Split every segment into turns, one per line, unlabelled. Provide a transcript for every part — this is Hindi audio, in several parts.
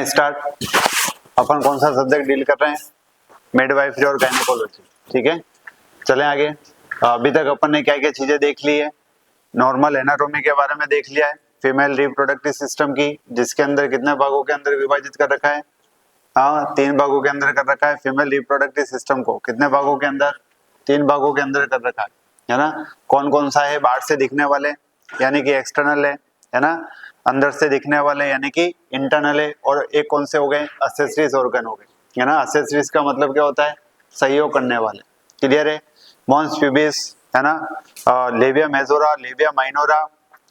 स्टार्ट। अपन कौन सा सब्जेक्ट डील कर रहे हैं? मिडवाइफरी और गायनेकोलॉजी। ठीक है, चलें आगे। अभी तक अपन ने क्या क्या चीजें देख ली है। नॉर्मल एनाटॉमी के बारे में देख लिया है, फीमेल रिप्रोडक्टिव सिस्टम की, जिसके अंदर कितने भागों के अंदर विभाजित कर रखा है? हाँ, 3 भागों के अंदर कर रखा है। फीमेल रिप्रोडक्टिव सिस्टम को कितने भागों के अंदर? 3 भागों के अंदर कर रखा है ना। कौन कौन सा है? बाहर से दिखने वाले यानी कि एक्सटर्नल है ना, अंदर से दिखने वाले यानी कि इंटरनल है, और एक कौन से हो गए? एक्सेसरीज ऑर्गन हो गए, है ना। एक्सेसरीज का मतलब क्या होता है? सहयोग करने वाले। क्लियर है? मॉन्स प्यूबिस, है ना, लेविया मेजोरा, लेविया माइनोरा,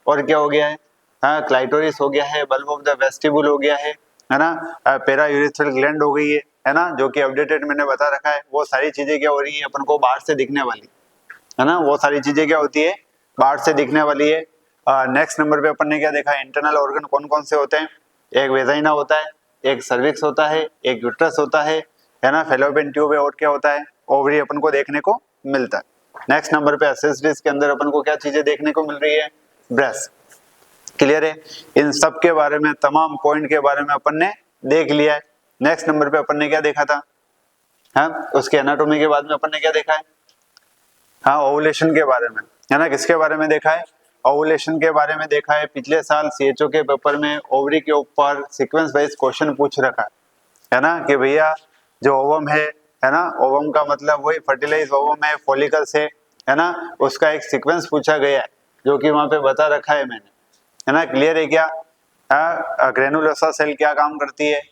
और क्या हो गया है? हाँ, क्लाइटोरिस हो गया है, बल्ब ऑफ द वेस्टिबुल हो गया है ना, पेरा यूरिथ्रल ग्लैंड हो गई है ना, जो कि अपडेटेड मैंने बता रखा है। वो सारी चीजें क्या हो रही है? अपन को बाहर से दिखने वाली, है ना, वो सारी चीजें क्या होती है? बाहर से दिखने वाली है। नेक्स्ट नंबर पे अपन ने क्या देखा? इंटरनल ऑर्गन कौन कौन से होते हैं? एक वेजाइना होता है, एक सर्विक्स होता है, एक यूट्रस होता है ना, फेलोपियन ट्यूब है, और क्या होता है? ओवरी अपन को देखने को मिलता है। नेक्स्ट नंबर पे एक्सेसरीज के अंदर अपन को क्या चीजें देखने को मिल रही है? ब्रेस्ट। क्लियर है? इन सब के बारे में, तमाम पॉइंट के बारे में अपन ने देख लिया है। नेक्स्ट नंबर पे अपन ने क्या देखा था? हाँ, उसके एनाटॉमी के बाद में अपन ने क्या देखा है? हाँ, ओवुलेशन के बारे में, है ना। किसके बारे में देखा है? ओवुलेशन के बारे में देखा है। पिछले साल सीएचओ के पेपर में ओवरी के ऊपर सीक्वेंस वाइज क्वेश्चन पूछ रखा है ना, कि भैया जो ओवम है ना, ओवम का मतलब वही फर्टिलाइज ओवम है, फॉलिकल्स है ना, उसका एक सीक्वेंस पूछा गया है, जो कि वहां पे बता रखा है मैंने, है ना। क्लियर है क्या? ग्रेनुलोसा सेल क्या काम करती है?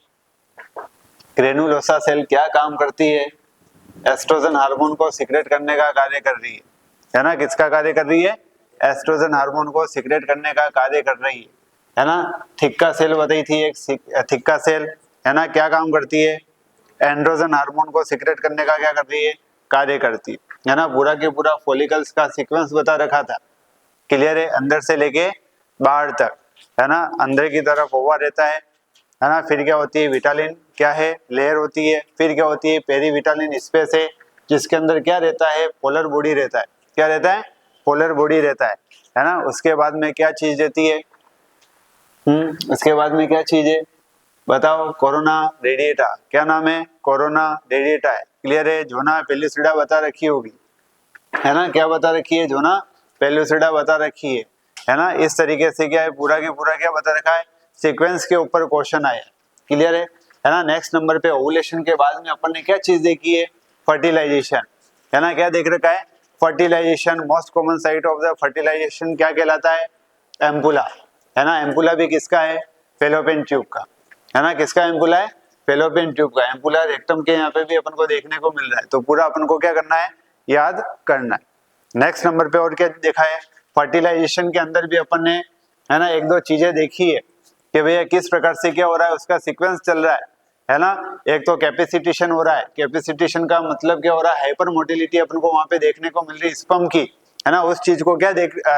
ग्रेनुलोसा सेल क्या काम करती है? एस्ट्रोजन हार्मोन को सीक्रेट करने का कार्य कर रही है ना। किसका कार्य कर रही है? एस्ट्रोजन हार्मोन को सीक्रेट करने का कार्य कर रही है ना। थिक्का सेल बताई थी एक, थिक्का सेल, है ना, क्या काम करती है? एंड्रोजन हार्मोन को सीक्रेट करने का क्या कर रही है? कार्य करती है ना। पूरा के पूरा फॉलिकल्स का सीक्वेंस बता रखा था। क्लियर है? अंदर से लेके बाहर तक, है ना। अंदर की तरफ ओवा रहता है ना। फिर क्या होती है? विटालिन क्या है? लेयर होती है। फिर क्या होती है? पेरीविटालिन स्पेस है, जिसके अंदर क्या रहता है? पोलर बॉडी रहता है। क्या रहता है? पोलर बॉडी रहता है ना। उसके बाद में क्या चीज रहती है? उसके बाद में क्या चीज है? बताओ। Corona radiata. क्या नाम है? कोरोना रेडिएटा है। क्लियर है? जोना पेल्यूसिडा बता रखी होगी, है ना। क्या बता रखी है? जोना पेल्यूसिडा बता रखी है ना। इस तरीके से क्या है? पूरा के पूरा क्या बता रखा है? सीक्वेंस के ऊपर क्वेश्चन आया। क्लियर है ना। नेक्स्ट नंबर पे ओवुलेशन के बाद में अपन ने क्या चीज देखी है? फर्टिलाइजेशन, है ना। क्या देख रखा है? Fertilisation. Most common site of the fertilisation क्या कहलाता है? एम्पुला, है ना। एम्पुला भी किसका है? फेलोपियन ट्यूब का, है ना। किसका एम्पुला है? फेलोपियन ट्यूब का। एम्पुला रेक्टम के यहाँ पे भी अपन को देखने को मिल रहा है। तो पूरा अपन को क्या करना है? याद करना है। नेक्स्ट नंबर पे और क्या देखा है? फर्टिलाइजेशन के अंदर भी अपन ने, है ना, एक दो चीजें देखी है कि भैया किस प्रकार से क्या हो रहा है, उसका सीक्वेंस चल रहा है ना। एक तो कैपेसिटेशन हो रहा है। कैपेसिटेशन का मतलब क्या हो रहा है? हाइपर मोटिलिटी अपन को वहां पे देखने को मिल रही है स्पर्म की, है ना। उस चीज को क्या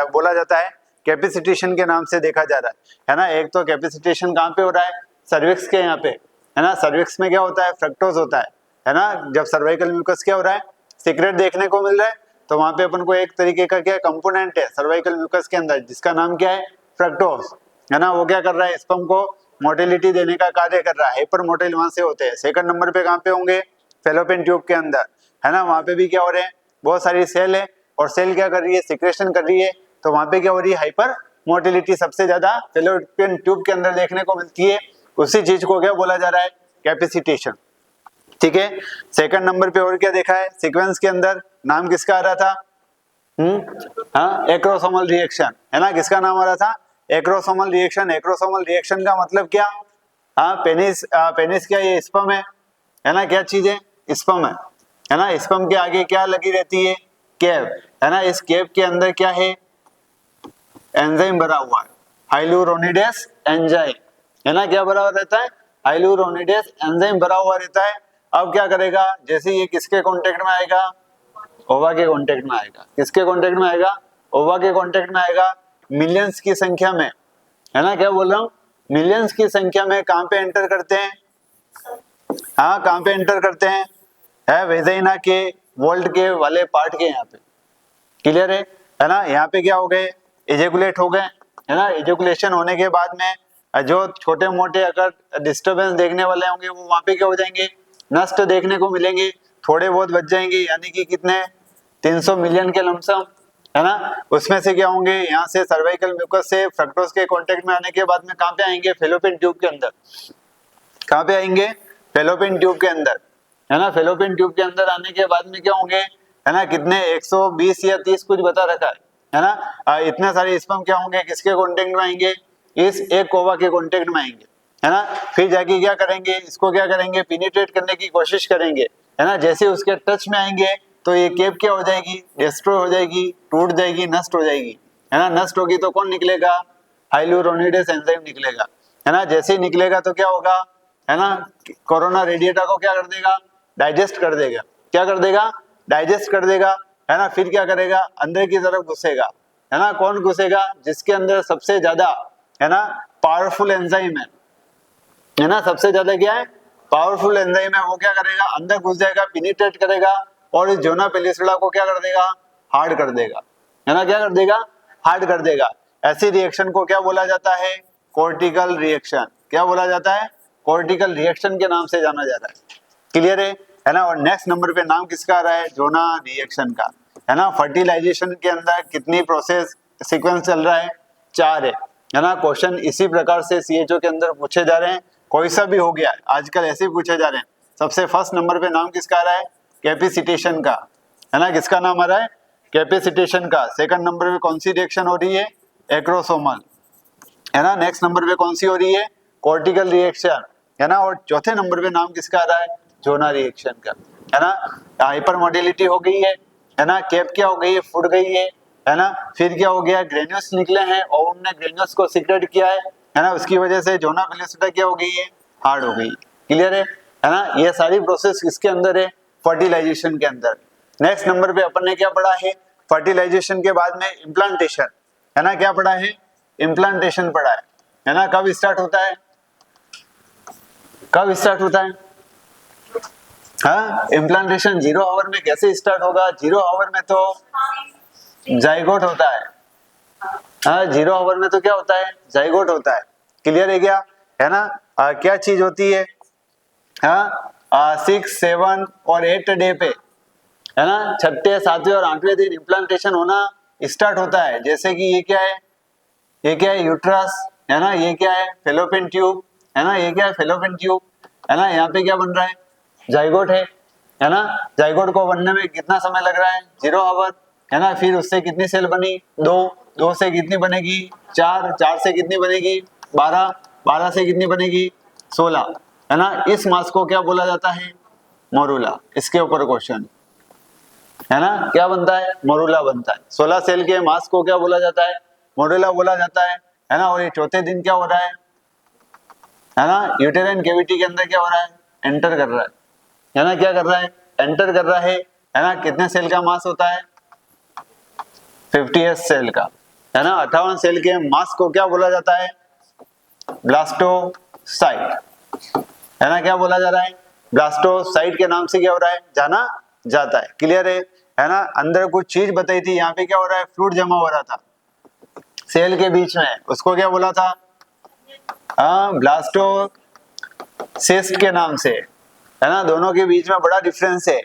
बोला जाता है? कैपेसिटेशन के नाम से देखा जा रहा है ना। एक तो कैपेसिटेशन कहाँ पे हो रहा है? सर्विक्स के यहाँ पे, है ना। सर्विक्स में क्या होता है? फ्रक्टोज होता है ना। जब सर्वाइकल म्यूकस क्या हो रहा है? सीक्रेट देखने को मिल रहा है, तो वहां पे अपन को एक तरीके का क्या कंपोनेंट है सर्वाइकल म्यूकस के अंदर, जिसका नाम क्या है? फ्रक्टोज, है ना। वो क्या कर रहा है? स्पर्म को मोटिलिटी देने का कार्य कर रहा है। हाइपर मोटिल वहां से होते हैं। सेकंड नंबर पे कहाँ पे होंगे? फेलोपियन ट्यूब के अंदर, है ना। वहां पे भी क्या हो रहे हैं? बहुत सारी सेल है, और सेल क्या कर रही है? सिक्रेशन कर रही है। तो वहां पे क्या हो रही है? हाइपर मोटिलिटी सबसे ज्यादा फेलोपियन ट्यूब के अंदर देखने को मिलती है। उसी चीज को क्या बोला जा रहा है? कैपेसिटेशन। ठीक है। सेकंड नंबर पे और क्या देखा है? सीक्वेंस के अंदर नाम किसका आ रहा था? हाँ, एक्रोसोमल रिएक्शन, है ना। किसका नाम आ रहा था? Acrosomal reaction. एक्रोसोमल रिएक्शन का मतलब क्या? हाँ, पेनिस। पेनिस क्या? ये स्पर्म है ना। क्या चीज है? स्पर्म है ना। स्पर्म के आगे क्या लगी रहती है? कैप, है ना। इस कैप के अंदर क्या है? एंजाइम भरा हुआ है, हाइलुरोनिडेस एंजाइम, है ना। क्या भरा हुआ रहता है? हाइलुरोनिडेस एंजाइम भरा हुआ रहता है। अब क्या करेगा? जैसे ये किसके कांटेक्ट में आएगा? ओवा के कांटेक्ट में आएगा। किसके कांटेक्ट में आएगा? ओवा के कांटेक्ट में आएगा। मिलियंस की संख्या में, है ना। क्या बोल रहा हूँ? मिलियंस की संख्या में कहां पे एंटर करते हैं? हाँ, कहां पे एंटर करते हैं? है वेजाइना के वोल्ट के वाले पार्ट के यहाँ पे। क्लियर है ना। यहाँ पे क्या हो गए? इजेकुलेट हो गए, है ना। इजेकुलेशन होने के बाद में जो छोटे मोटे अगर डिस्टरबेंस देखने वाले होंगे वो वहां पे क्या हो जाएंगे, नष्ट देखने को मिलेंगे, थोड़े बहुत बच जाएंगे, यानी कि कितने 300 मिलियन के लमसम, है ना। उसमें से क्या होंगे, यहाँ से सर्वाइकल म्यूकस से फ्रक्टोज के कांटेक्ट में आने के बाद में कहाँ पे आएंगे, फेलोपियन ट्यूब के अंदर। कहाँ पे आएंगे, फेलोपियन ट्यूब के अंदर, है ना। फेलोपियन ट्यूब के अंदर आने के बाद में क्या होंगे, है ना, कितने 120 या 30 कुछ बता रखा है ना। इतने सारे स्पर्म क्या होंगे, किसके कांटेक्ट में आएंगे, इस एक ओवा के कांटेक्ट में आएंगे, है ना। फिर जाके क्या करेंगे, इसको क्या करेंगे, पेनिट्रेट करने की कोशिश करेंगे, है ना। जैसे उसके टच में आएंगे तो ये केप क्या हो जाएगी, डिस्ट्रॉय हो जाएगी, टूट जाएगी, नष्ट हो जाएगी, है ना। नष्ट होगी तो कौन निकलेगा, हाइलुरोनिडेस एंजाइम निकलेगा, है ना। जैसे ही निकलेगा तो क्या होगा, है ना, कोरोना रेडिएटा को क्या कर देगा, डाइजेस्ट कर देगा। क्या कर देगा, डाइजेस्ट कर देगा, है ना। फिर क्या करेगा, अंदर की तरफ घुसेगा, है ना। कौन घुसेगा, जिसके अंदर सबसे ज्यादा, है ना, पावरफुल एंजाइम है ना, सबसे ज्यादा क्या है, पावरफुल एंजाइम है, वो क्या करेगा, अंदर घुस जाएगा, पेनिट्रेट करेगा और इस जोना पेलिसुला को क्या कर देगा, हार्ड कर देगा, है ना। क्या कर देगा, हार्ड कर देगा। ऐसी रिएक्शन को क्या बोला जाता है, कोर्टिकल रिएक्शन। क्या बोला जाता है, कोर्टिकल रिएक्शन के नाम से जाना जाता है। क्लियर है ना। और नेक्स्ट नंबर पे नाम किसका आ रहा है, जोना रिएक्शन का, है ना। फर्टिलाइजेशन के अंदर कितनी प्रोसेस सीक्वेंस चल रहा है, 4 है ना। क्वेश्चन इसी प्रकार से सीएचओ के अंदर पूछे जा रहे हैं, कोई सा भी हो गया आजकल ऐसे ही पूछे जा रहे हैं। सबसे फर्स्ट नंबर पे नाम किसका आ रहा है, कैपेसिटेशन का, है ना। किसका नाम आ रहा है, कैपेसिटेशन का। सेकंड नंबर पे कौन सी रिएक्शन हो रही है, एक्रोसोमल, है ना। नेक्स्ट नंबर पे कौन सी हो रही है, कोर्टिकल रिएक्शन, है ना। और चौथे नंबर पे नाम किसका आ रहा है, जोना रिएक्शन का, है ना। हाइपर मोटिलिटी हो गई है ना, कैप क्या हो गई है, फूट गई है ना। फिर क्या हो गया, ग्रेन्यूल्स निकले हैं और उन्होंने ग्रेन्यूल्स को सीक्रेट किया है ना। उसकी वजह से जोना पेलिसुला क्या हो गई है, हार्ड हो गई। क्लियर है ना। ये सारी प्रोसेस किसके अंदर है, फर्टिलाइजेशन के अंदर। नेक्स्ट नंबर पे अपन ने क्या पढ़ा है, फर्टिलाइजेशन के बाद में इम्प्लांटेशन, है ना। क्या पढ़ा है, इम्प्लांटेशन पढ़ा है ना। कब स्टार्ट होता है, कब स्टार्ट होता है, हाँ। इम्प्लांटेशन 0 आवर में कैसे स्टार्ट होगा, 0 आवर में तो जाइगोट होता है, हाँ। 0 आवर में तो क्या होता है, जाइगोट होता है। क्लियर है क्या, है ना। क्या चीज होती है, हाँ, 6, 7 और 8 डे पे, है ना, 6ठे 7वें और 8वें दिन इम्प्लांटेशन होना स्टार्ट होता है। जैसे कि ये क्या है, ये क्या है, यूट्रस, है ना। ये क्या है, फेलोपियन ट्यूब, है ना। ये क्या है, फेलोपियन ट्यूब, है ना। यहाँ पे क्या बन रहा है, जाइगोट है ना। जाइगोट को बनने में कितना समय लग रहा है, 0 आवर, है ना। फिर उससे कितनी सेल बनी, 2 से कितनी बनेगी, 4 से कितनी बनेगी, 12 से कितनी बनेगी, 16, है ना। इस मास को क्या बोला जाता है, मोरूला। इसके ऊपर क्वेश्चन, है ना। क्या बनता है, मोरूला बनता है। 16 सेल के मास को क्या बोला जाता है, मोरूला बोला जाता है ना। और ये चौथे दिन क्या हो रहा है ना, यूटेराइन कैविटी के अंदर क्या हो रहा है, एंटर कर रहा है ना। क्या कर रहा है, एंटर कर रहा है ना। कितने सेल का मास होता है, 50s सेल का, है ना। 58 सेल के मास को क्या बोला जाता है, ब्लास्टोसाइट, है ना। क्या बोला जा रहा है, ब्लास्टोसाइट के नाम से क्या हो रहा है, जाना जाता है। क्लियर है ना। अंदर कुछ चीज बताई थी, यहाँ पे क्या हो रहा है, फ्लूइड जमा हो रहा था सेल के बीच में, उसको क्या बोला था, ब्लास्टोसिस्ट के नाम से, है ना। दोनों के बीच में बड़ा डिफरेंस है।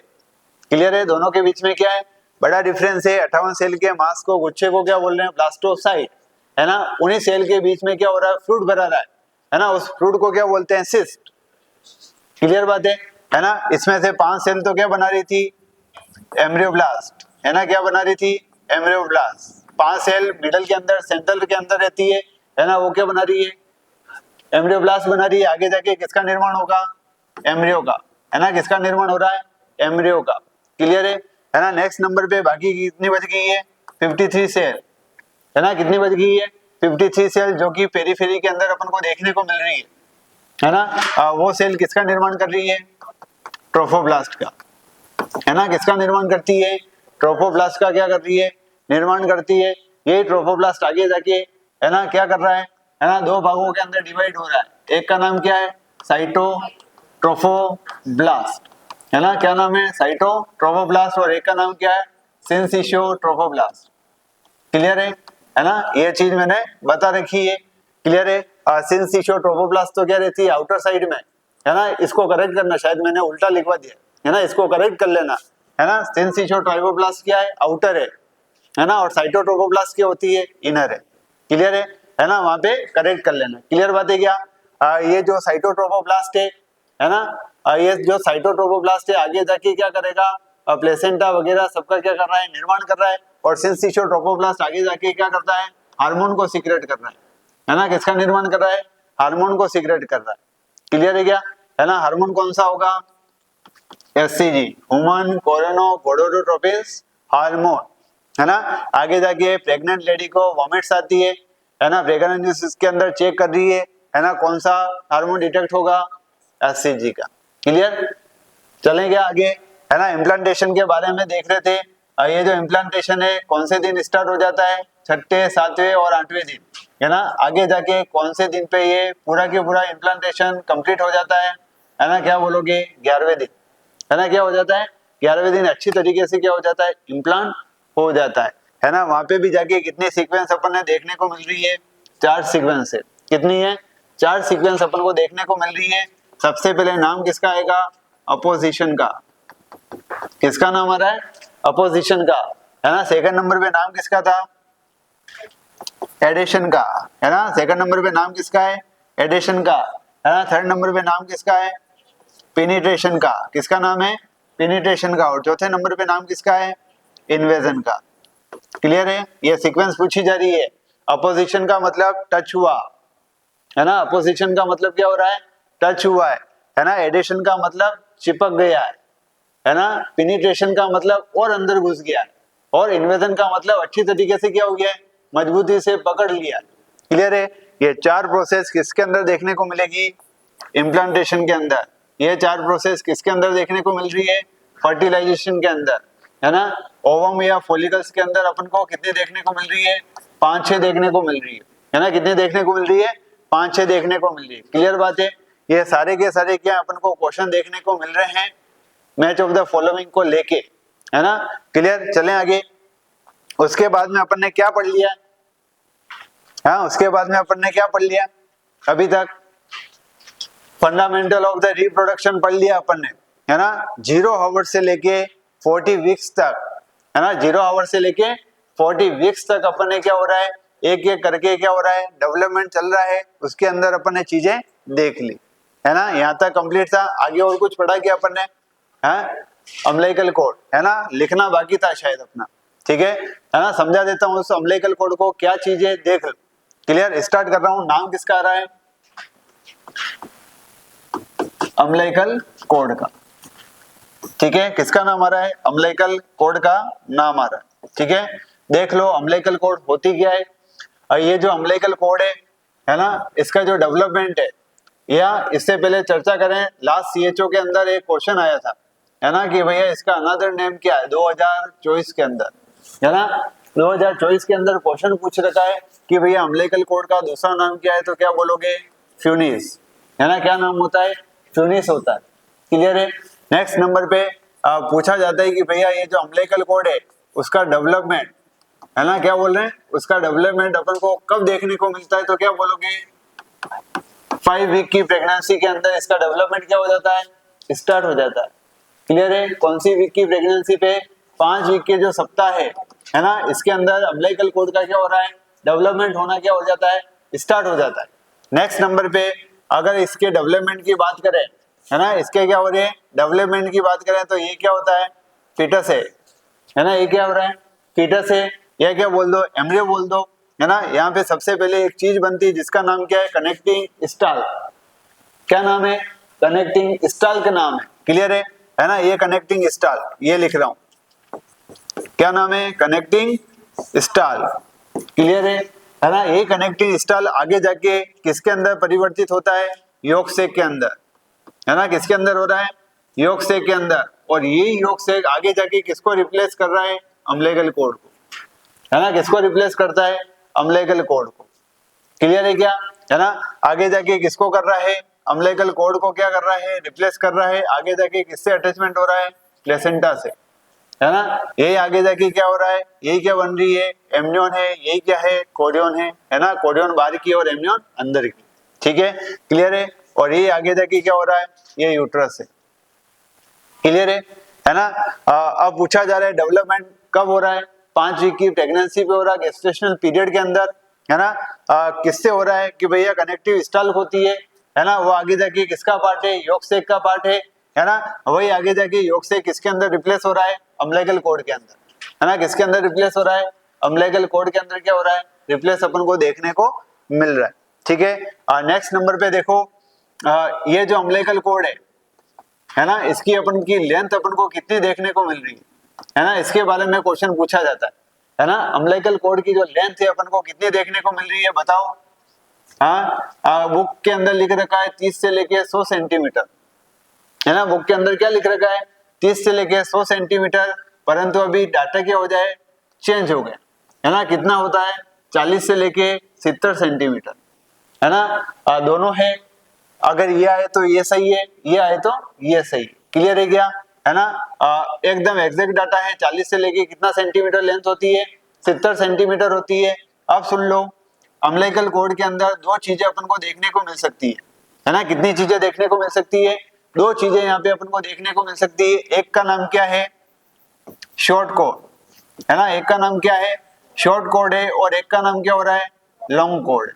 क्लियर है, दोनों के बीच में क्या है, बड़ा डिफरेंस है। 58 सेल के मास को, गुच्छे को क्या बोल रहे हैं, ब्लास्टोसाइट, है ना। उन्हीं सेल के बीच में क्या हो रहा है, फ्लूइड भरा रहा है ना। उस फ्लूइड को क्या बोलते हैं, सिस्ट। क्लियर बात है ना। इसमें से 5 सेल तो क्या बना रही थी, एम्ब्रियोब्लास्ट, है ना। क्या बना रही थी, एम्ब्रियोब्लास्ट। 5 सेल मिडल के अंदर, सेंट्रल के अंदर रहती है ना। वो क्या बना रही है, एम्ब्रियोब्लास्ट बना रही है। आगे जाके किसका निर्माण होगा, एम्ब्रियो का, है ना। किसका निर्माण हो रहा है, एम्ब्रियो का। क्लियर है ना। नेक्स्ट नंबर पे बाकी कितनी बच गई है, 53 सेल, है ना। कितनी बच गई है, 53 सेल, जो कि पेरीफेरी के अंदर अपन को देखने को मिल रही है ना। वो सेल किसका निर्माण कर रही है, ट्रोफोब्लास्ट का, है ना। किसका निर्माण करती है, ट्रोफोब्लास्ट का क्या कर रही है, निर्माण करती है। ये ट्रोफोब्लास्ट आगे जाके, है ना, क्या कर रहा है ना, 2 भागों के अंदर डिवाइड हो रहा है। एक का नाम क्या है, साइटोट्रोफोब्लास्ट, है ना। क्या नाम है, साइटोट्रोफोब्लास्ट। और एक का नाम क्या है, सिंसिशियोट्रोफोब्लास्ट। क्लियर है ना। ये चीज मैंने बता रखी है। क्लियर है सिंसिशो ट्रोफोब्लास्ट तो क्या रहती है आउटर साइड में, है ना, इसको करेक्ट करना, शायद मैंने उल्टा लिखवा दिया, है ना, इसको करेक्ट कर लेना, है ना। सिंसिशो ट्रोफोब्लास्ट क्या है, आउटर है ना, और साइटोट्रोफोब्लास्ट क्या होती है, इनर क्लियर है ना, वहां पे करेक्ट कर लेना। क्लियर बात है क्या? ये जो साइटोट्रोफोब्लास्ट है ना, ये जो साइटोट्रोफोब्लास्ट है आगे जाके क्या करेगा, प्लेसेंटा वगैरह सबका क्या कर रहा है, निर्माण कर रहा है। और सिंसिशो ट्रोफोब्लास्ट आगे जाके क्या करता है, हार्मोन को सीक्रेट कर रहा है ना, किसका निर्माण कर रहा है, हार्मोन को सीक्रेट कर रहा है। क्लियर है क्या, है ना। हार्मोन कौन सा होगा, एचसीजी, ह्यूमन कोरोनोगोनाडोट्रोपिन हार्मोन, है ना। आगे जाके प्रेग्नेंट लेडी को वॉमिट्स आती है ना, प्रेगनेंसी के अंदर चेक कर रही है ना, कौन सा हार्मोन डिटेक्ट होगा, एचसीजी का। क्लियर, चलेंगे आगे, है ना। इम्प्लांटेशन के बारे में देख रहे थे। ये जो इम्प्लांटेशन है कौन से दिन स्टार्ट हो जाता है, छठे, सातवें और आठवें दिन, है ना। आगे जाके कौन से दिन पे ये पूरा के पूरा इम्प्लांटेशन कंप्लीट हो जाता है ना, क्या बोलोगे, 11वें दिन, है ना, क्या हो जाता है, 11वें दिन अच्छी तरीके से क्या हो जाता है, इम्प्लांट हो जाता है ना। वहां पे भी जाके कितनी सीक्वेंस अपन ने देखने को मिल रही है, 4 सीक्वेंस है। कितनी है, 4 सीक्वेंस अपन को देखने को मिल रही है। सबसे पहले नाम किसका आएगा, अपोजिशन का, किसका नाम आ रहा है, अपोजिशन का, है ना। सेकंड नंबर पे नाम किसका था, एडिशन का, है ना। सेकंड नंबर पे नाम किसका है, एडिशन का, है ना। थर्ड नंबर पे नाम किसका है, पेनिट्रेशन का, किसका नाम है, पेनिट्रेशन का। और चौथे नंबर पे नाम किसका है, इन्वेजन का। क्लियर है, ये सीक्वेंस पूछी जा रही है। अपोजिशन का मतलब टच हुआ, है ना, अपोजिशन का मतलब क्या हो रहा है, टच हुआ है ना। एडिशन का मतलब चिपक गया है ना। पेनिट्रेशन का मतलब और अंदर घुस गया है, और इन्वेजन का मतलब अच्छी तरीके से क्या हो गया है, मजबूती से पकड़ लिया। क्लियर है, ये 4 प्रोसेस किसके अंदर देखने को मिलेगी, इम्प्लांटेशन के अंदर। ये 4 प्रोसेस किसके अंदर देखने को मिल रही है, फर्टिलाइजेशन के अंदर, है ना। ओवम या फॉलिकल्स के अंदर अपन को कितने देखने को मिल रही है, 5-6 देखने को मिल रही है ना। कितने देखने को मिल रही है, 5-6 देखने को मिल रही है। क्लियर बात है, ये सारे के सारे क्या अपन को क्वेश्चन देखने को मिल रहे हैं मैच ऑफ द फॉलोइंग को लेके, है ना। क्लियर, चलें आगे। उसके बाद में अपन ने क्या पढ़ लिया, हाँ, उसके बाद में अपन ने क्या पढ़ लिया, अभी तक फंडामेंटल ऑफ द रिप्रोडक्शन पढ़ लिया अपन ने, है ना। 0 आवर से लेके 40 वीक्स तक, है ना, 0 आवर से लेके 40 वीक्स तक अपन ने क्या हो रहा है, एक एक करके क्या हो रहा है, डेवलपमेंट चल रहा है। उसके अंदर अपन ने चीजें देख ली, है ना। यहाँ तक कंप्लीट था। आगे और कुछ पढ़ा क्या अपन ने, अम्बिलिकल कोड, है ना, लिखना बाकी था शायद अपना, ठीक है ना। समझा देता हूँ उस अम्बिलिकल कोड को, क्या चीजें देख। क्लियर, स्टार्ट कर रहा हूँ। नाम किसका आ रहा है, अम्बिलिकल कोड का, ठीक है। किसका नाम आ रहा है, अम्बिलिकल कोड का नाम आ रहा है, ठीक है। देख लो अम्बिलिकल कोड होती क्या है। और ये जो अम्बिलिकल कोड है ना, इसका जो डेवलपमेंट या इससे पहले चर्चा करें, लास्ट सीएचओ के अंदर एक क्वेश्चन आया था, है ना, कि भैया इसका अनदर नेम क्या है, 2024 के अंदर, है ना। 2024 के अंदर क्वेश्चन पूछ रखा है कि भैया अम्बिलिकल कोड का दूसरा नाम क्या है, तो क्या बोलोगे, फ्यूनिस, है ना। क्या नाम होता है, फ्यूनिस होता है। क्लियर है। नेक्स्ट नंबर पे पूछा जाता है कि भैया ये जो अम्बिलिकल कोड है उसका डेवलपमेंट, है ना, क्या बोल रहे हैं, उसका डेवलपमेंट अपन को कब देखने को मिलता है, तो क्या बोलोगे, 5 वीक की प्रेगनेंसी के अंदर इसका डेवलपमेंट क्या हो जाता है, स्टार्ट हो जाता है। क्लियर है। कौन सी वीक की प्रेगनेंसी पे, 5 वीक के जो सप्ताह है ना, इसके अंदर अम्बिलिकल कोड का क्या हो रहा है, डेवलपमेंट होना क्या हो जाता है, स्टार्ट हो जाता है। नेक्स्ट नंबर पे अगर इसके डेवलपमेंट की बात करें, है ना, इसके क्या हो रहे हैं, डेवलपमेंट की बात करें, तो ये क्या होता है, फीटस है ना। ये क्या हो रहा है, फीटस है, या क्या बोल दो, एम्ब्रियो बोल दो, है ना। यहाँ पे सबसे पहले एक चीज बनती है जिसका नाम क्या है, कनेक्टिंग स्टाल। क्या नाम है, कनेक्टिंग स्टाल का नाम है। क्लियर है ना। ये कनेक्टिंग स्टाल, ये लिख रहा हूं, क्या नाम है, कनेक्टिंग स्टाल। क्लियर है ना। ये कनेक्टिंग स्टाल आगे जाके किसके अंदर परिवर्तित होता है, योग सेक के अंदर, है ना। किसके अंदर हो रहा है, योग सेक के अंदर। और ये योग सेक आगे जाके किसको रिप्लेस कर रहा है, अम्बिलिकल कोड को, है ना। किसको रिप्लेस करता है, अम्बिलिकल कोड को। क्लियर है क्या, है ना। आगे जाके किसको कर रहा है, अम्बिलिकल कोड को क्या कर रहा है, रिप्लेस कर रहा है। आगे जाके किससे अटैचमेंट हो रहा है, प्लेसेंटा से, है ना। यही आगे जाके क्या हो रहा है, यही क्या बन रही है, एमनियन है। यही क्या है, कोरियन है ना। कोरियन बाहर की और एमनियन अंदर की। ठीक है, क्लियर है। और ये आगे जाके क्या हो रहा है, ये यूट्रस है, क्लियर है ना। अब पूछा जा रहा है डेवलपमेंट कब हो रहा है, 5 वीक की प्रेगनेंसी पे हो रहा है, गेस्टेशनल पीरियड के अंदर, है ना। किससे हो रहा है कि भैया कनेक्टिव स्टाल्क होती है ना, वो आगे जाके किसका पार्ट है, योग सेक का पार्ट है ना। वही आगे जाके योग सेक किसके अंदर रिप्लेस हो रहा है, अम्बिलिकल कॉर्ड के अंदर, है ना। किसके अंदर रिप्लेस हो रहा है, अम्बिलिकल कॉर्ड के अंदर क्या हो रहा है, रिप्लेस अपन को देखने को मिल रहा है, ठीक है। नेक्स्ट नंबर पे देखो, ये जो अम्बिलिकल कॉर्ड है ना, इसकी अपन की लेंथ अपन को कितनी देखने को मिल रही है ना, इसके बारे में क्वेश्चन पूछा जाता है ना। अम्बिलिकल कॉर्ड की जो लेंथ है अपन को कितनी देखने को मिल रही है बताओ। हाँ, बुक के अंदर लिख रखा है 30 से लेके 100 सेंटीमीटर, है ना। बुक के अंदर क्या लिख रखा है, 30 से लेके 100 सेंटीमीटर, परंतु अभी डाटा क्या हो जाए, चेंज हो गया, है ना। कितना होता है, 40 से लेके 70 सेंटीमीटर, है ना। दोनों है, अगर ये आए तो ये सही है, ये आए तो ये सही है, क्लियर है क्या, है ना। एकदम एग्जैक्ट डाटा है, 40 से लेके कितना सेंटीमीटर लेंथ होती है, 70 सेंटीमीटर होती है। अब सुन लो, अम्बिलिकल कॉर्ड के अंदर दो चीजें अपन को देखने को मिल सकती है ना। कितनी चीजें देखने को मिल सकती है, दो चीजें यहाँ पे अपन को देखने को मिल सकती है। एक का नाम क्या है, शॉर्ट कॉर्ड, है ना। एक का नाम क्या है, शॉर्ट कॉर्ड है, और एक का नाम क्या हो रहा है, लॉन्ग कॉर्ड।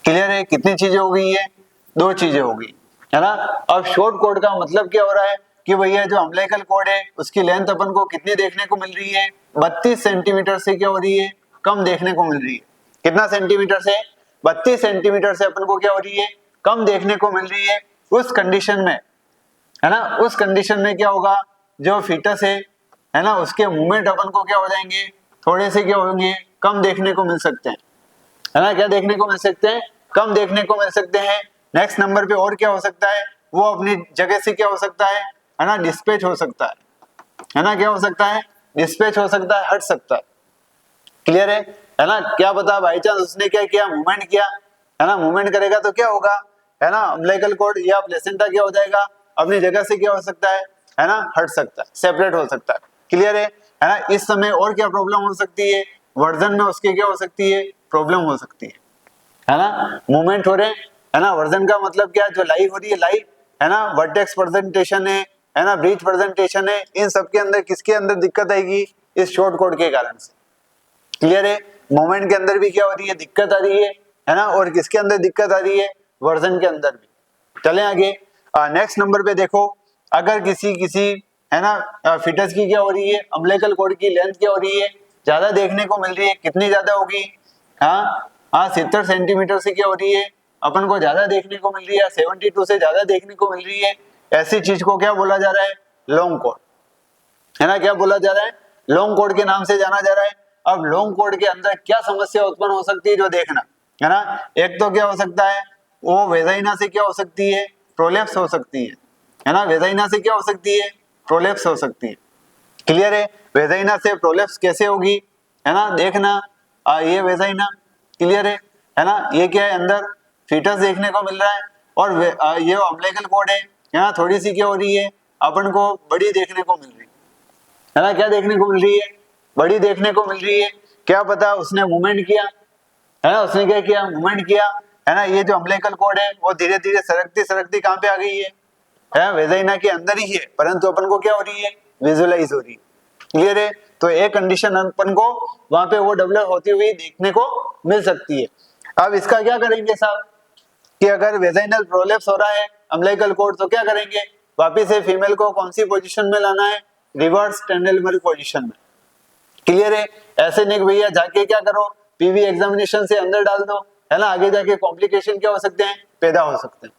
क्लियर है, कितनी चीजें हो गई है, दो चीजें हो गई, है ना। अब शॉर्ट कॉर्ड का मतलब क्या हो रहा है कि भैया जो अम्बिलिकल कॉर्ड है उसकी लेंथ अपन को कितनी देखने को मिल रही है, 32 सेंटीमीटर से क्या हो रही है, कम देखने को मिल रही है। कितना सेंटीमीटर से, 32 सेंटीमीटर से अपन को क्या हो रही है, कम देखने को मिल रही है। उस कंडीशन में, है ना, उस कंडीशन में क्या होगा, जो फीटस है ना, उसके मूवमेंट अपन को क्या हो जाएंगे, थोड़े से क्या होंगे, कम देखने को मिल सकते हैं, है ना। क्या देखने को मिल सकते हैं, कम देखने को मिल सकते हैं। नेक्स्ट नंबर पे और क्या हो सकता है, वो अपनी जगह से क्या हो सकता है ना, डिस्पैच हो सकता है ना। क्या हो सकता है, डिस्पैच हो सकता है, हट सकता है, क्लियर है ना। क्या पता बाई चांस उसने क्या किया, मूवमेंट किया, है ना। मूवमेंट करेगा तो क्या होगा, है ना, अम्बिलिकल कॉर्ड या प्लेसेंटा क्या हो जाएगा, अपनी जगह से क्या हो सकता है ना, हट सकता है, सेपरेट हो सकता है, क्लियर है ना। इस समय और क्या प्रॉब्लम हो सकती है, वर्जन में उसकी क्या हो सकती है, प्रॉब्लम हो सकती है ना। मूवमेंट हो रहे, है ना। वर्जन का मतलब क्या, जो लाइव हो रही है, लाइव, है ना, वर्टेक्स प्रेजेंटेशन है ना, ब्रीच प्रेजेंटेशन है, इन सब के अंदर किसके अंदर दिक्कत आएगी, इस शॉर्ट कॉर्ड के कारण से, क्लियर है। मोमेंट के अंदर भी क्या हो रही है, दिक्कत आ रही है ना। और किसके अंदर दिक्कत आ रही है, वर्जन के अंदर भी। चले आगे, नेक्स्ट नंबर पे देखो, अगर किसी है ना फिटस की क्या हो रही है, अम्बिलिकल कॉर्ड की लेंथ क्या हो रही है, ज्यादा देखने को मिल रही है, कितनी ज्यादा होगी, हाँ 70 सेंटीमीटर से क्या हो रही है, अपन को ज्यादा देखने को मिल रही है, 72 से ज्यादा देखने को मिल रही है, ऐसी चीज को क्या बोला जा रहा है, लॉन्ग कॉर्ड, है ना। क्या बोला जा रहा है, लॉन्ग कॉर्ड के नाम से जाना जा रहा है। अब लॉन्ग कॉर्ड के अंदर क्या समस्या उत्पन्न हो सकती है, जो देखना, है ना। एक तो क्या हो सकता है, वो वेजाइना से क्या हो सकती है, प्रोलेप्स हो सकती है ना। वेजाइना से क्या हो सकती है, प्रोलेप्स हो सकती है, क्लियर है। वेजाइना से प्रोलेप्स कैसे होगी, है ना, देखना। ये वेजाइना, क्लियर है ना। ये क्या है, अंदर फीटस देखने को मिल रहा है, और ये अम्बिलिकल कॉर्ड है ना, थोड़ी सी क्या हो रही है, अपन को बड़ी देखने को मिल रही है ना। क्या देखने को मिल रही है, बड़ी देखने को मिल रही है। क्या पता उसने मूवमेंट किया, है ना, उसने क्या किया, मूवमेंट किया, है ना। ये जो अम्बिलिकल कॉर्ड है वो धीरे धीरे सरकती सरकती कहां पे आ गई है, वेजाइना के अंदर ही है, परंतु अपन को क्या हो रही है, विजुअलाइज हो रही है, क्लियर है। तो एक कंडीशन अपन को वहां पे वो डेवलप होती हुई देखने को मिल सकती है। अब इसका क्या करेंगे साहब, कि अगर वेजाइनल प्रोलेप्स हो रहा है अम्बिलिकल कॉर्ड, तो क्या करेंगे, वापिस से फीमेल को कौन सी पोजीशन में लाना है, रिवर्स टेंडेलमर पोजीशन में, क्लियर है। ऐसे नहीं भैया जाके क्या करो, पीवी एग्जामिनेशन से अंदर डाल दो, है ना, आगे जाके कॉम्प्लिकेशन क्या हो सकते हैं, पैदा हो सकते हैं,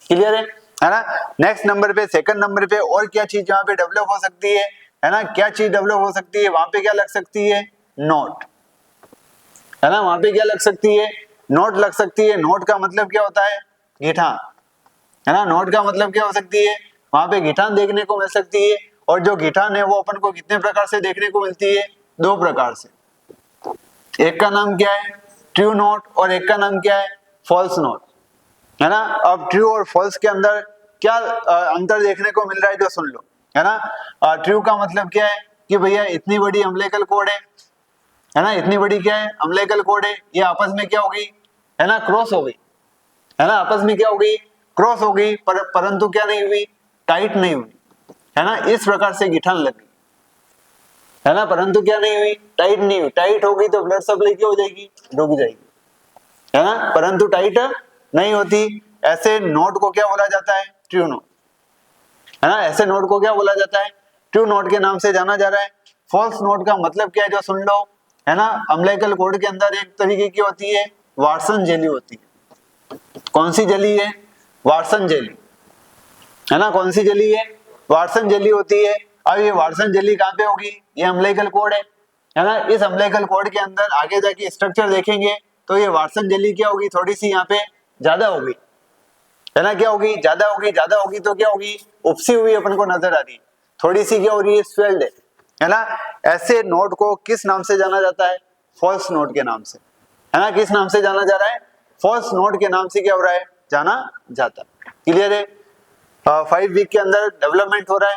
क्लियर है ना। नेक्स्ट नंबर पे, सेकंड नंबर पे और क्या चीज यहाँ पे डेवलप हो सकती है ना, क्या चीज डेवलप हो सकती है, वहां पे क्या लग सकती है, नोट, है ना। वहां पे क्या लग सकती है, नोट लग सकती है। नोट का मतलब क्या होता है, गिठान, है ना। नोट का मतलब क्या हो सकती है, वहां पे गिठान देखने को मिल सकती है। और जो गिठान है वो अपन को कितने प्रकार से देखने को मिलती है, दो प्रकार से। एक का नाम क्या है, ट्रू नोट, और एक का नाम क्या है, फॉल्स नोट, है ना। अब ट्रू और फॉल्स के अंदर क्या अंतर देखने को मिल रहा है, जो सुन लो, है ना। ट्रू का मतलब क्या है कि भैया इतनी बड़ी अम्बिलिकल कॉर्ड है ना, इतनी बड़ी क्या है, अम्बिलिकल कॉर्ड है, ये आपस में क्या हो गई, है ना, क्रॉस हो गई, है ना, आपस में क्या हो गई, क्रॉस हो गई, परंतु क्या नहीं हुई, टाइट नहीं हुई, है ना, इस प्रकार से गिठान लग गई, है ना, परंतु क्या नहीं हुई, टाइट नहीं हुई। टाइट होगी तो ब्लड सप्लाई क्या हो जाएगी, रुक जाएगी, है ना, परंतु टाइट नहीं होती। ऐसे नोट को क्या बोला जाता है, ट्रू नोट, है ना, ऐसे नोट को क्या बोला जाता है, ट्रू नोट के नाम से जाना जा रहा है। फॉल्स नोट का मतलब क्या है, जो सुन लो, है ना, अम्बिलिकल कॉर्ड के अंदर एक तरीके की होती है वाटसन जेली होती है। कौन सी जेली है, वाटसन जेली, है ना, कौन सी जेली है, वाटसन जेली होती है। अब ये वाटसन जेली कहाँ पे होगी, ये अम्बिलिकल कॉर्ड है ना, इस अम्बिलिकल कॉर्ड के अंदर आगे जाके स्ट्रक्चर देखेंगे तो ये वाटसन जेली क्या होगी, थोड़ी सी यहाँ पे ज्यादा होगी, है ना, क्या होगी, ज्यादा होगी। ज्यादा होगी तो क्या होगी, उपसी हुई अपन को नजर आ रही है, थोड़ी सी क्या हो रही है, स्वेल्ड है ना। ऐसे नोट को किस नाम से जाना जाता है, फॉल्स नोट के नाम से, है ना, किस नाम से जाना जा रहा है, फॉल्स नोट के नाम से क्या हो रहा है, जाना जाता है। क्लियर है। 5 वीक के अंदर डेवलपमेंट हो रहा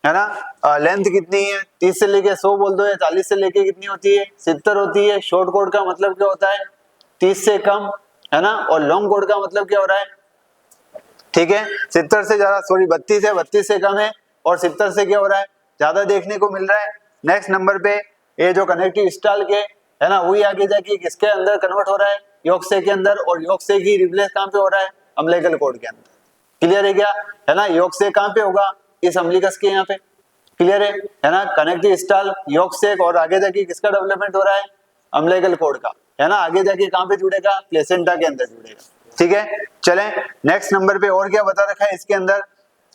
है ना। लेंथ कितनी है, 30 से लेके 100 बोल दो, या 40 से लेके कितनी होती है, 70 होती है। शॉर्ट कोड का मतलब क्या होता है, 30 से कम, है ना, और लॉन्ग कोड का मतलब क्या हो रहा है, ठीक है, 70 से ज्यादा, सॉरी 32 है, 32 से कम है, और 70 से क्या हो रहा है, ज्यादा देखने को मिल रहा है। नेक्स्ट नंबर पे ये जो कनेक्टिव स्टाल के, है ना, वही आगे जाके किसके अंदर कन्वर्ट हो रहा है, योगसे के अंदर, और योगसे की रिप्लेस कहां पे हो रहा है, अम्बिलिकल कॉर्ड के अंदर। क्लियर है क्या, है ना, योगसे कहां पे होगा, इस अम्बिलिकस के यहाँ पे। क्लियर है ना, कनेक्टिव स्टाल, योगसेक, और आगे जाके किसका डेवलपमेंट हो रहा है, अम्बिलिकल कॉर्ड का, है ना, आगे जाके कहां पे जुड़ेगा, प्लेसेंटा के अंदर जुड़ेगा। ठीक है, चलें नेक्स्ट नंबर पे। और क्या बता रखा है इसके अंदर,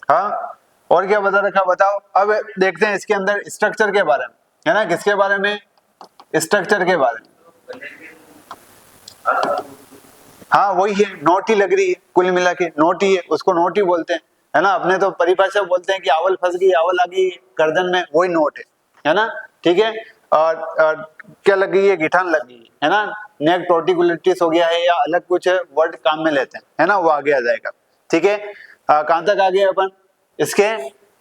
हाँ, और क्या बता रखा बताओ। अब देखते हैं इसके अंदर स्ट्रक्चर के बारे में, है ना, किसके बारे में, स्ट्रक्चर के बारे में। हाँ वही है, नोट ही लग रही है, कुल मिला के नोट ही है, उसको नोट ही बोलते हैं, है ना। अपने तो परिभाषा बोलते हैं कि आवल फंस गई, आवल आ गई गर्दन में, वही नोट है ना। ठीक है, और क्या लग गई है, गिठान लग गई है ना। नेक टॉर्टिकुलिटिस हो गया है, या अलग कुछ वर्ड काम में लेते हैं, है ना, वो आगे आ जाएगा। ठीक है, कहाँ तक आ गए अपन इसके,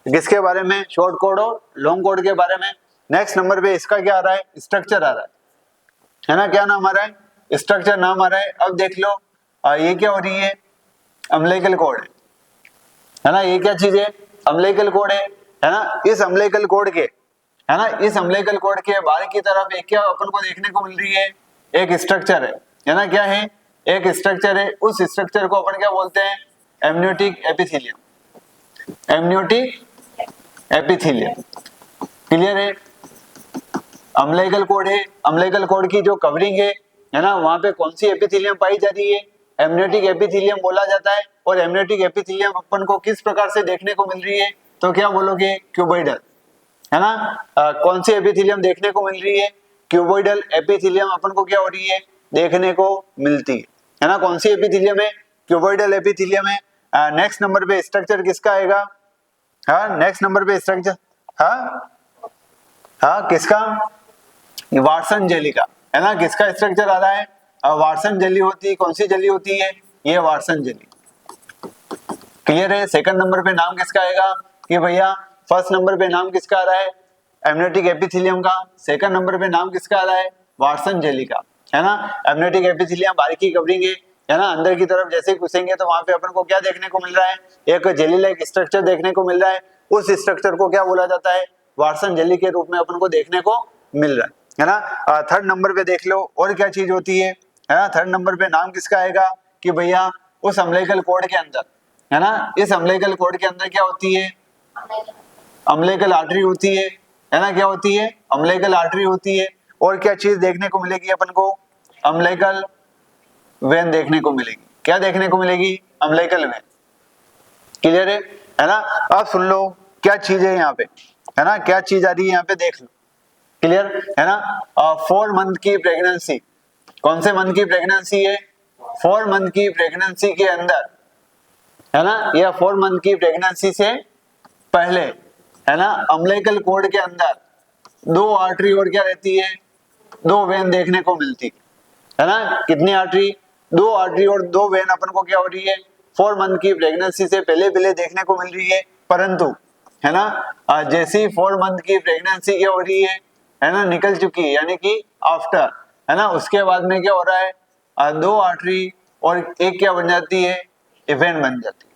किसके बारे में, शॉर्ट कोड और लॉन्ग कोड के बारे में। नेक्स्ट नंबर पे इसका क्या आ रहा है, स्ट्रक्चर आ रहा है ना, क्या नाम आ रहा है, स्ट्रक्चर नाम आ रहा है। अब देख लो, ये क्या हो रही है, अम्बिलिकल कॉर्ड है ना, ये क्या चीज है, अम्बिलिकल कॉर्ड है ना। इस अम्बिलिकल कॉर्ड के, है ना, इस अम्बिलिकल कॉर्ड के बाहर की तरफ एक क्या अपन को देखने को मिल रही है, एक स्ट्रक्चर है ना, क्या है, एक स्ट्रक्चर है। उस स्ट्रक्चर को अपन क्या बोलते हैं, amniotic epithelium, amniotic epithelium. Clear है, अम्बिलिकल कॉर्ड है, अम्बिलिकल कॉर्ड की जो कवरिंग है ना, वहां पे कौन सी एपिथेलियम पाई जा रही है, एमनियोटिक एपिथेलियम बोला जाता है। और एमनियोटिक एपिथेलियम अपन को किस प्रकार से देखने को मिल रही है, तो क्या बोलोगे, क्यूबॉइडल, है ना। कौन सी एपिथेलियम देखने को मिल रही है, क्यूबॉइडल एपिथेलियम अपन को क्या हो रही है, देखने को मिलती है ना। कौन सी एपिथेलियम है, क्यूबॉइडल एपिथेलियम है। नेक्स्ट नंबर पे स्ट्रक्चर किसका आएगा, हाँ नेक्स्ट नंबर पे स्ट्रक्चर, हाँ किसका, वाटसन जेली का, है ना, किसका स्ट्रक्चर आ रहा है, वाटसन जेली होती है। कौन सी जेली होती है, ये वाटसन जेली। क्लियर है। सेकंड नंबर पे नाम किसका आएगा, कि भैया फर्स्ट नंबर पे नाम किसका आ रहा है, एमनियोटिक एपिथेलियम का। सेकंड नंबर पे नाम किसका आ रहा है, वाटसन जेली का, है ना। एमनियोटिक एपिथेलियम बारीकी कवरिंग है ना, अंदर की तरफ जैसे घुसेंगे तो वहां पे अपन को क्या देखने को मिल रहा है, एक जेली लाइक स्ट्रक्चर देखने को मिल रहा है। उस स्ट्रक्चर को क्या बोला जाता है, वाटसन जेली के रूप में अपन को देखने को मिल रहा है ना। थर्ड नंबर पे देख लो और क्या चीज होती है ना। थर्ड नंबर पे नाम किसका आएगा, कि भैया उस अम्बिलिकल कॉर्ड के अंदर, है ना, इस अम्बिलिकल कॉर्ड के अंदर क्या होती है, अम्बिलिकल आर्टरी होती है ना, क्या होती है, अम्बिलिकल आर्टरी होती है। और क्या चीज देखने को मिलेगी अपन को, अम्बिलिकल वेन देखने को मिलेगी। क्या देखने को मिलेगी, अम्बिलिकल वेन। क्लियर है ना। अब सुन लो क्या चीज है यहाँ पे, है ना, क्या चीज आ रही है यहाँ पे, देख लो। क्लियर है ना। 4 मंथ की प्रेगनेंसी, कौन से मंथ की प्रेगनेंसी है, 4 मंथ की प्रेगनेंसी के अंदर, है ना, या 4 मंथ की प्रेगनेंसी से पहले, है ना, अम्बिलिकल कॉर्ड के अंदर 2 आर्टरी और क्या रहती है, 2 वेन देखने को मिलती है ना। कितनी आर्टरी, 2 आर्टरी और 2 वेन अपन को क्या हो रही है, 4 मंथ की प्रेगनेंसी से पहले पहले देखने को मिल रही है। परंतु, है ना, जैसी 4 मंथ की प्रेगनेंसी क्या हो रही है ना, निकल चुकी है, यानी कि आफ्टर, है ना, उसके बाद में क्या हो रहा है, 2 आर्टरी और एक क्या बन जाती है, वेन बन जाती है।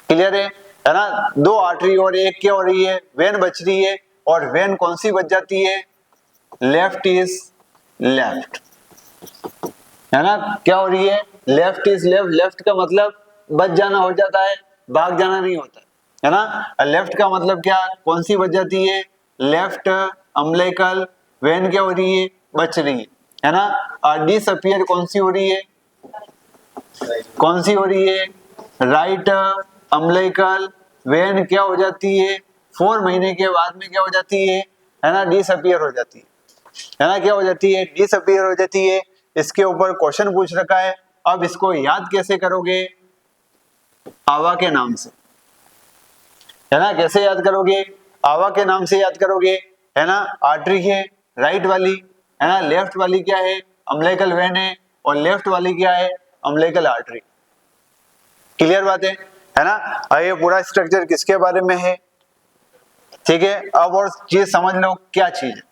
क्लियर है ना। दो आर्टरी और एक क्या हो रही है, वेन बच रही है, और वेन कौन सी बच जाती है, लेफ्ट इज लेफ्ट, है ना। क्या हो रही है, लेफ्ट इज लेफ्ट। लेफ्ट का मतलब बच जाना हो जाता है, भाग जाना नहीं होता है ना। लेफ्ट का मतलब क्या, कौन सी बच जाती है, लेफ्ट अम्बिलिकल वेन क्या हो रही है, बच रही है ना। डिसअपीयर कौन सी हो रही है, कौन सी हो रही है, राइट अम्बिलिकल वेन क्या हो जाती है, 4 महीने के बाद में क्या हो जाती है ना, डिसअपीयर हो जाती है ना। क्या हो जाती है, डिसअपीयर हो जाती है। इसके ऊपर क्वेश्चन पूछ रखा है। अब इसको याद कैसे करोगे, आवा के नाम से, है ना। कैसे याद करोगे, आवा के नाम से याद करोगे, है ना। आर्टरी है राइट वाली, है ना, लेफ्ट वाली क्या है, अम्बिलिकल वेन है, और लेफ्ट वाली क्या है, अम्बिलिकल आर्टरी। क्लियर बात है ना। ये पूरा स्ट्रक्चर किसके बारे में है, ठीक है। अब और चीज समझ लो, क्या चीज है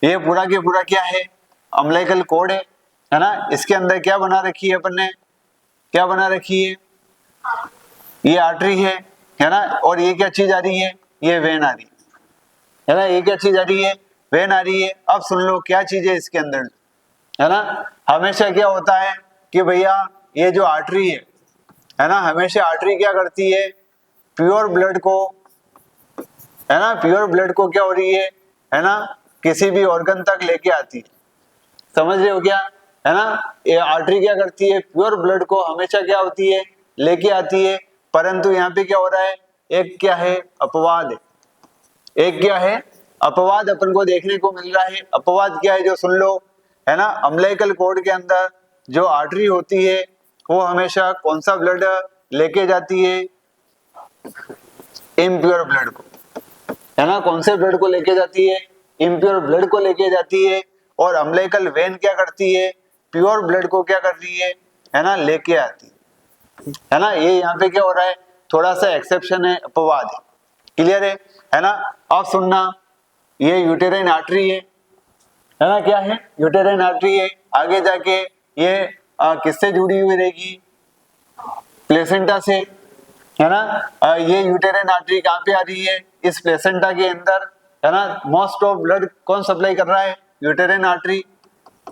ये, पूरा के पूरा क्या है, अम्बिलिकल कॉर्ड है ना। इसके अंदर क्या बना रखी है अपन ने, क्या बना रखी है, ये आर्टरी है ना। और ये क्या चीज आ रही है, ये वेन आ रही है ना। ये क्या चीज आ रही है, वेन आ रही है। अब सुन लो क्या चीज है इसके अंदर, है ना। हमेशा क्या होता है कि भैया ये जो आर्टरी है ना, हमेशा आर्टरी क्या करती है, प्योर ब्लड को, है ना, प्योर ब्लड को क्या हो रही है ना, किसी भी ऑर्गन तक लेके आती है। समझ रहे हो क्या, है ना। ये आर्टरी क्या करती है, प्योर ब्लड को हमेशा क्या होती है, लेके आती है। परंतु यहाँ पे क्या हो रहा है, एक क्या है, अपवाद है। एक क्या है, अपवाद अपन को देखने को मिल रहा है। अपवाद क्या है, जो सुन लो, है ना। अम्बिलिकल कॉर्ड के अंदर जो आर्टरी होती है वो हमेशा कौन सा ब्लड लेके जाती है, इम्प्योर ब्लड को, है ना। कौन से ब्लड को लेके जाती है, इम्प्योर ब्लड को लेके जाती है। और अम्बिलिकल वेन क्या करती है, प्योर ब्लड को क्या कर रही है ना, लेके आती है ना। ये यहाँ पे क्या हो रहा है, थोड़ा सा एक्सेप्शन है, अपवाद है। क्लियर है ना। अब सुनना, ये यूटेराइन आर्टरी है ना, क्या है, यूटेराइन आर्टरी है। आगे जाके ये किससे जुड़ी हुई रहेगी, प्लेसेंटा से, है ना। ये यूटेराइन आर्टरी कहाँ पे आ रही है, इस प्लेसेंटा के अंदर, है ना। मोस्ट ऑफ ब्लड कौन सप्लाई कर रहा है, यूटेराइन आर्टरी,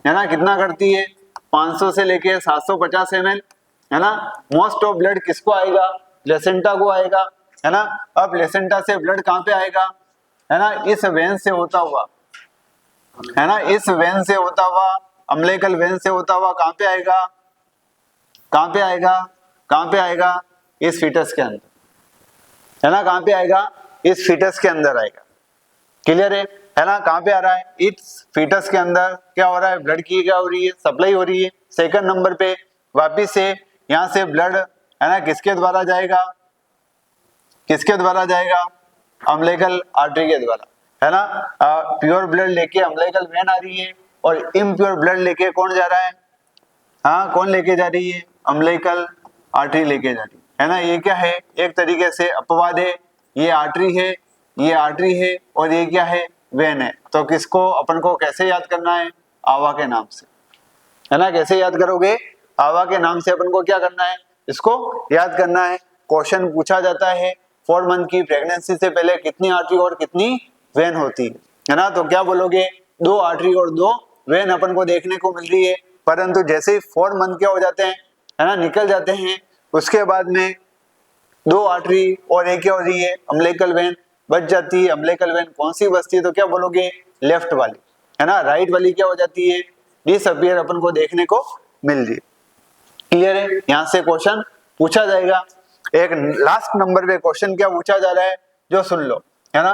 है ना। कितना करती है, 500 से लेके 750 ml, है ना। मोस्ट ऑफ ब्लड किसको आएगा, प्लेसेंटा को आएगा, है ना। अब प्लेसेंटा से ब्लड कहाँ पे आएगा, है ना, इस वेन से होता हुआ, है ना, इस वेन से होता हुआ, अम्बिलिकल वेन से होता हुआ कहाँ पे आएगा, कहाँ पे आएगा, कहाँ पे आएगा, इस फीटस के अंदर, है ना। कहाँ पे आएगा, इस फीटस के अंदर आएगा। क्लियर है ना। कहाँ पे आ रहा है, इस फीटस के अंदर क्या हो रहा है, ब्लड की क्या हो रही है, सप्लाई हो रही है। सेकंड नंबर पे वापिस से यहाँ से ब्लड, है ना, किसके द्वारा जाएगा, किसके द्वारा जाएगा, अम्बिलिकल आर्टरी के द्वारा, है ना। प्योर ब्लड लेके अम्बिलिकल वेन आ रही है, और इम्प्योर ब्लड लेके कौन जा रहा है, हाँ, कौन लेके जा रही है, अम्बिलिकल आर्टरी लेके जा रही है ना। ये क्या है, एक तरीके से अपवाद है। ये आर्टरी है, ये आर्टरी है, और ये क्या है, वेन है। तो किसको अपन को कैसे याद करना है, आवा के नाम से, है ना। कैसे याद करोगे, आवा के नाम से अपन को क्या करना है, इसको याद करना है। क्वेश्चन पूछा जाता है 4 मंथ की प्रेगनेंसी से पहले कितनी आर्टरी और कितनी वेन होती है ना। तो क्या बोलोगे, 2 आर्टरी और 2 वेन अपन को देखने को मिल रही है। परंतु जैसे ही 4 मंथ क्या हो जाते हैं, है ना, निकल जाते हैं, उसके बाद में 2 आर्टरी और एक क्या हो रही है, अम्बिलिकल वेन बच जाती है। अम्बिलिकल वेन कौन सी बचती है, तो क्या बोलोगे, लेफ्ट वाली, है ना। राइट वाली क्या हो जाती है, डिसअपीयर अपन को देखने को मिल रही है। क्लियर है, यहाँ से क्वेश्चन पूछा जाएगा। एक लास्ट नंबर पे क्वेश्चन क्या पूछा जा रहा है, जो सुन लो, है ना।